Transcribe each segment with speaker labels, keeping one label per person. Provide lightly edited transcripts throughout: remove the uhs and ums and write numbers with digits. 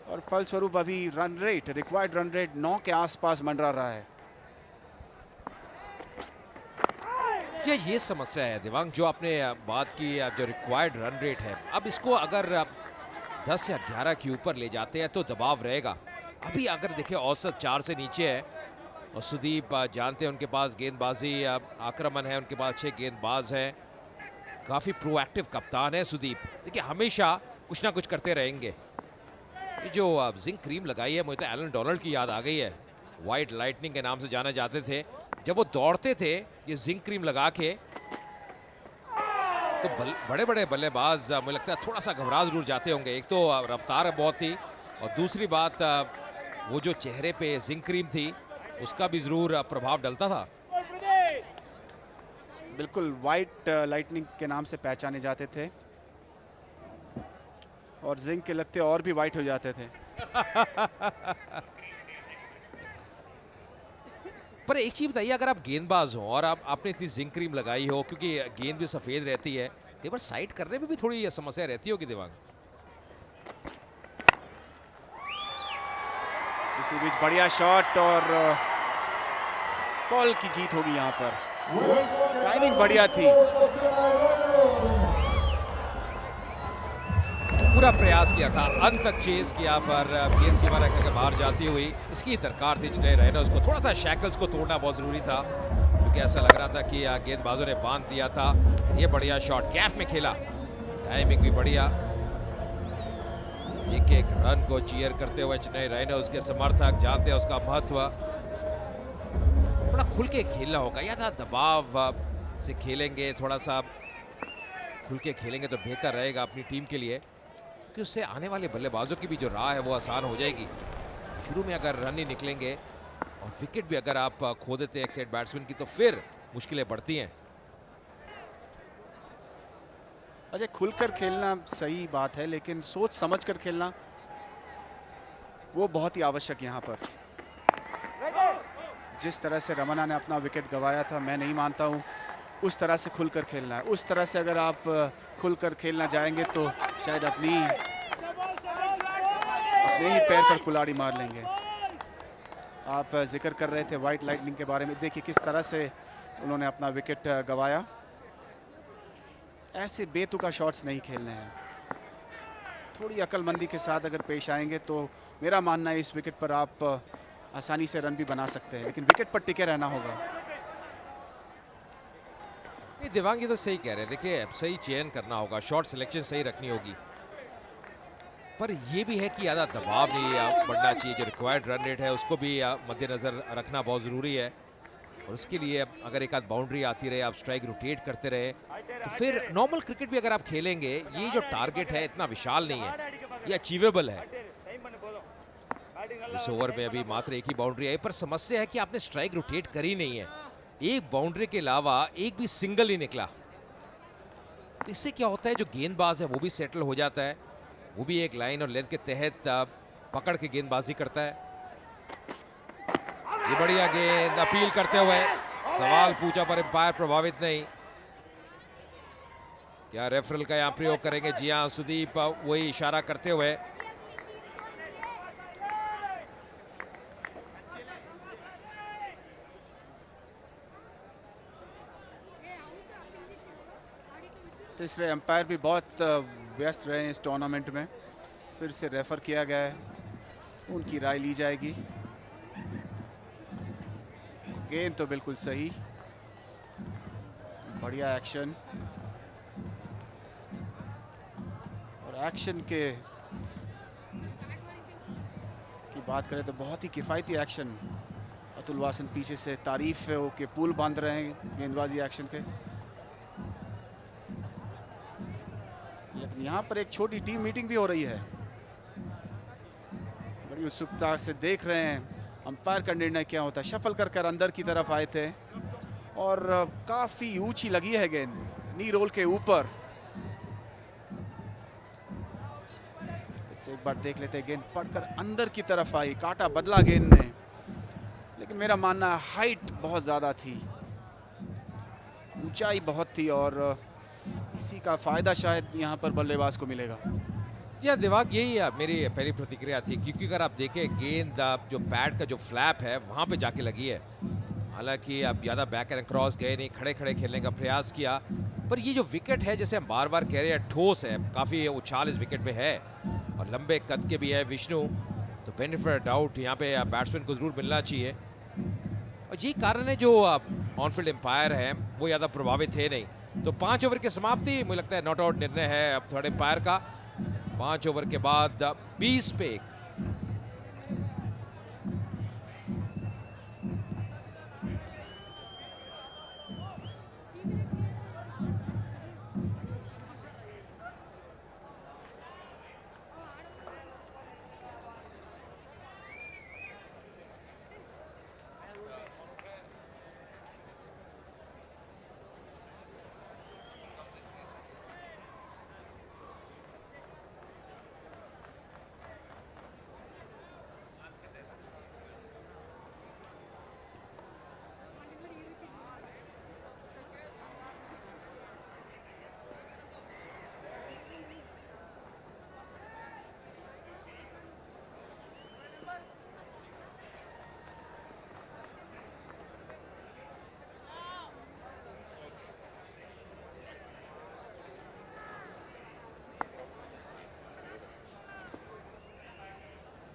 Speaker 1: और फलस्वरूप अभी run rate, required run rate 9 के आसपास मंडरा रहा है।
Speaker 2: ये समस्या है दिवांग, जो आपने बात की, जो रिक्वायर्ड रन रेट है, अब इसको अगर 10 या 11 के ऊपर ले जाते हैं तो दबाव रहेगा। अभी अगर देखें औसत 4 से नीचे है, और सुदीप जानते हैं उनके पास गेंदबाजी आक्रमण है, उनके पास अच्छे गेंदबाज हैं, काफी प्रोएक्टिव कप्तान है सुदीप। देखिए हमेशा कुछ ना कुछ करते रहेंगे। ये जो जिंक क्रीम लगाई है, मुझे तो एलन डोनाल्ड की याद आ गई है। व्हाइट लाइटनिंग के नाम से जाने जाते थे जब वो दौड़ते थे, ये जिंक क्रीम लगा के, तो बड़े बड़े बल्लेबाज मुझे लगता है थोड़ा सा घबरा जरूर जाते होंगे। एक तो रफ्तार बहुत थी, और दूसरी बात वो जो चेहरे पे जिंक क्रीम थी उसका भी जरूर प्रभाव डलता था।
Speaker 1: बिल्कुल वाइट लाइटनिंग के नाम से पहचाने जाते थे, और जिंक के लगते और भी वाइट हो जाते थे।
Speaker 2: पर एक चीज बताइए, अगर आप गेंदबाज हो और आपने इतनी जिंक क्रीम लगाई हो, क्योंकि गेंद भी सफेद रहती है, कई बार साइड करने में भी थोड़ी समस्या रहती होगी दिमाग।
Speaker 1: इसी बीच बढ़िया शॉट, और बॉल की जीत होगी यहाँ पर। टाइमिंग बढ़िया थी।
Speaker 2: पूरा प्रयास किया था, अंत तक चेज किया, पर गेंद सीमा रेखा के बाहर जाती हुई इसकी दरकार थी चले रहे ना उसको। थोड़ा सा शैकल्स को तोड़ना बहुत जरूरी था, क्योंकि ऐसा लग रहा था कि गेंदबाजों ने बांध दिया था। ये बढ़िया शॉट कैफ में खेला, टाइमिंग भी बढ़िया। एक एक रन को चीयर करते हुए चेन्नई राइनोज के समर्थक जानते हैं उसका महत्व। थोड़ा खुल के खेलना होगा, या था दबाव से खेलेंगे, थोड़ा सा खुल के खेलेंगे तो बेहतर रहेगा अपनी टीम के लिए, कि उससे आने वाले बल्लेबाजों की भी जो राह है वो आसान हो जाएगी। शुरू में अगर रन ही निकलेंगे और विकेट भी अगर आप खो देते हैं एक साइड बैट्समैन की, तो फिर मुश्किलें बढ़ती हैं।
Speaker 1: अच्छा, खुलकर खेलना सही बात है, लेकिन सोच समझ कर खेलना वो बहुत ही आवश्यक यहाँ पर। जिस तरह से रमना ने अपना विकेट गंवाया था, मैं नहीं मानता हूँ उस तरह से खुलकर खेलना है। उस तरह से अगर आप खुलकर खेलना जाएंगे तो शायद अपने ही पैर पर कुल्हाड़ी मार लेंगे। आप जिक्र कर रहे थे वाइट लाइटनिंग के बारे में, देखिए किस तरह से उन्होंने अपना विकेट गंवाया। ऐसे बेतुका शॉट्स नहीं खेलने हैं, थोड़ी अक्लमंदी के साथ अगर पेश आएंगे तो मेरा मानना है इस विकेट पर आप आसानी से रन भी बना सकते हैं, लेकिन विकेट पर टिके रहना होगा।
Speaker 2: ये दिवांग तो सही कह रहे हैं, देखिए सही चयन करना होगा, शॉट सिलेक्शन सही रखनी होगी, पर ये भी है कि ज़्यादा दबाव नहीं बढ़ना चाहिए। जो रिक्वायर्ड रन रेट है उसको भी मद्देनजर रखना बहुत ज़रूरी है, और उसके लिए अगर एक आध बाउंड्री आती रहे, आप स्ट्राइक रोटेट करते रहे, तो फिर नॉर्मल क्रिकेट भी अगर आप खेलेंगे, ये जो टारगेट है इतना विशाल नहीं है, ये अचीवेबल है। इस ओवर में अभी मात्र एक ही बाउंड्री आई, पर समस्या है कि आपने स्ट्राइक रोटेट करी नहीं है। एक बाउंड्री के अलावा एक भी सिंगल ही निकला, तो इससे क्या होता है, जो गेंदबाज है वो भी सेटल हो जाता है, वो भी एक लाइन और लेंथ के तहत पकड़ के गेंदबाजी करता है। ये बढ़िया गेंद अपील करते हुए, सवाल पूछा पर अंपायर प्रभावित नहीं। क्या रेफरल का यहाँ प्रयोग करेंगे? जी हाँ, सुदीप वही इशारा करते हुए।
Speaker 1: तीसरे अंपायर भी बहुत व्यस्त रहे हैं इस टूर्नामेंट में, फिर से रेफर किया गया है, उनकी राय ली जाएगी। गेंद तो बिल्कुल सही, बढ़िया एक्शन, और एक्शन की बात करें तो बहुत ही किफ़ायती एक्शन। अतुल वासन पीछे से तारीफ है वो कि पुल बांध रहे हैं गेंदबाजी एक्शन के, लेकिन यहाँ पर एक छोटी टीम मीटिंग भी हो रही है। बड़ी उत्सुकता से देख रहे हैं अंपायर का निर्णय क्या होता है। शफल कर कर अंदर की तरफ आए थे, और काफ़ी ऊंची लगी है गेंद, नी रोल के ऊपर। फिर से एक बार देख लेते हैं, गेंद पड़कर अंदर की तरफ आई, काटा बदला गेंद ने, लेकिन मेरा मानना हाइट बहुत ज़्यादा थी, ऊंचाई बहुत थी, और इसी का फायदा शायद यहाँ पर बल्लेबाज को मिलेगा।
Speaker 2: जी हाँ, दिमाग यही मेरी पहली प्रतिक्रिया थी, क्योंकि अगर आप देखें गेंद जो पैड का जो फ्लैप है वहाँ पे जाके लगी है। हालांकि अब ज़्यादा बैक एंड क्रॉस गए नहीं, खड़े खड़े खेलने का प्रयास किया, पर ये जो विकेट है, जैसे हम बार बार कह रहे हैं, ठोस है, काफ़ी उछाल इस विकेट पे है और लंबे कद के भी है विष्णु, तो बेनिफिट डाउट यहाँ पे बैट्समैन को जरूर मिलना चाहिए। और यही कारण है जो ऑन फील्ड एम्पायर है वो ज़्यादा प्रभावित थे नहीं। तो 5 ओवर की समाप्ति, मुझे लगता है नॉट आउट निर्णय है अब थर्ड एम्पायर का। 5 ओवर के बाद 20 पे 1।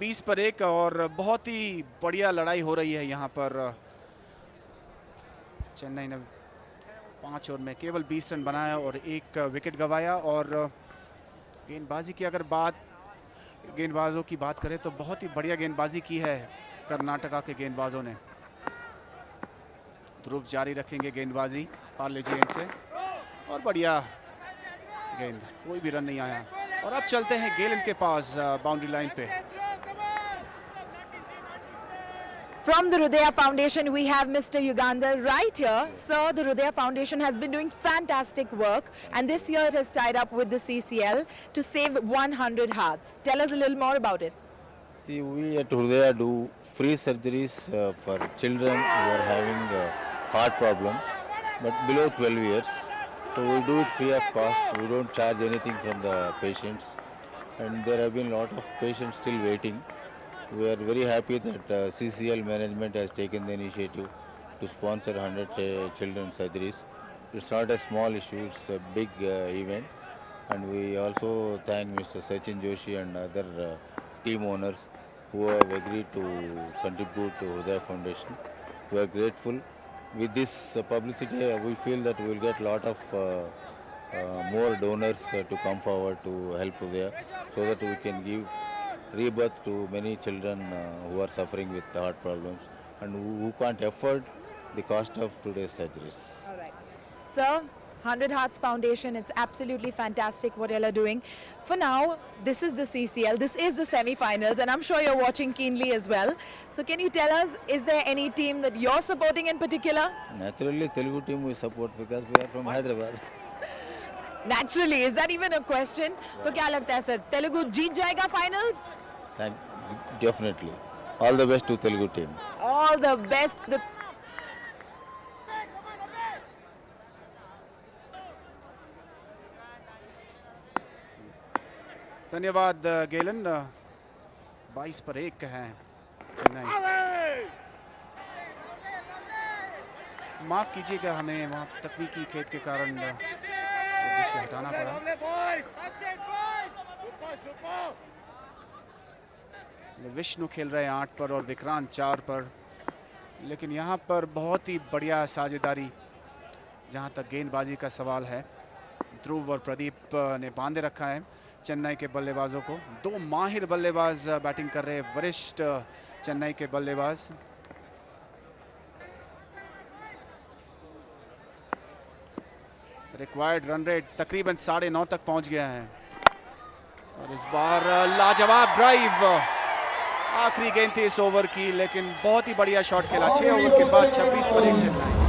Speaker 1: बीस पर एक और बहुत ही बढ़िया लड़ाई हो रही है यहाँ पर। चेन्नई ने 5 ओवर में केवल 20 रन बनाया और 1 विकेट गंवाया। और गेंदबाजी की अगर गेंदबाजों की बात करें तो बहुत ही बढ़िया गेंदबाजी की है कर्नाटका के गेंदबाजों ने। ध्रुव जारी रखेंगे गेंदबाजी पार्ले जी एंड से, और बढ़िया गेंद, कोई भी रन नहीं आया। और अब चलते हैं गेलन के पास बाउंड्री लाइन पे।
Speaker 3: From the Hridaya Foundation, we have Mr. Yugandhar right here. Sir, the Hridaya Foundation has been doing fantastic work, and this year it has tied up with the CCL to save 100 hearts. Tell us a little more about it.
Speaker 4: See, we at Hridaya do free surgeries for children who are having heart problem, but below 12 years. So we do it free of cost. We don't charge anything from the patients, and there have been a lot of patients still waiting. We are very happy that CCL management has taken the initiative to sponsor 100 children's surgeries. It's not a small issue, it's a big event. And we also thank Mr. Sachin Joshi and other team owners who have agreed to contribute to Hridaya Foundation. We are grateful. With this publicity, we feel that we will get a lot of more donors to come forward to help Hridaya, so that we can give rebirth to many children who are suffering with heart problems and who can't afford the cost of today's surgeries.
Speaker 3: All right. Sir, 100 Hearts Foundation, it's absolutely fantastic what you are doing. For now, this is the CCL, this is the semi-finals, and I'm sure you're watching keenly as well. So can you tell us, is there any team that you're supporting in particular?
Speaker 4: Naturally, Telugu team we support because we are from Hyderabad.
Speaker 3: Naturally, is that even a question? तो क्या लगता है sir, Telugu जीत जाएगा finals?
Speaker 4: Definitely. All the best to Telugu team.
Speaker 3: All the best.
Speaker 1: धन्यवाद गेलन। 22 पर 1 है चेन्नई। माफ कीजिएगा, हमें वहाँ तकनीकी खेद के कारण दृश्य हटाना पड़ा। विष्णु खेल रहे हैं 8 पर और विक्रांत 4 पर, लेकिन यहाँ पर बहुत ही बढ़िया साझेदारी जहाँ तक गेंदबाजी का सवाल है। ध्रुव और प्रदीप ने बांधे रखा है चेन्नई के बल्लेबाजों को। 2 माहिर बल्लेबाज बैटिंग कर रहे हैं, वरिष्ठ चेन्नई के बल्लेबाज। रिक्वायर्ड रन रेट तकरीबन 9.5 तक पहुंच गया है और इस बार लाजवाब ड्राइव। आखिरी गेंद थी इस ओवर की, लेकिन बहुत ही बढ़िया शॉट खेला। 6 ओवर के बाद 26 पर 1 चेन्नई।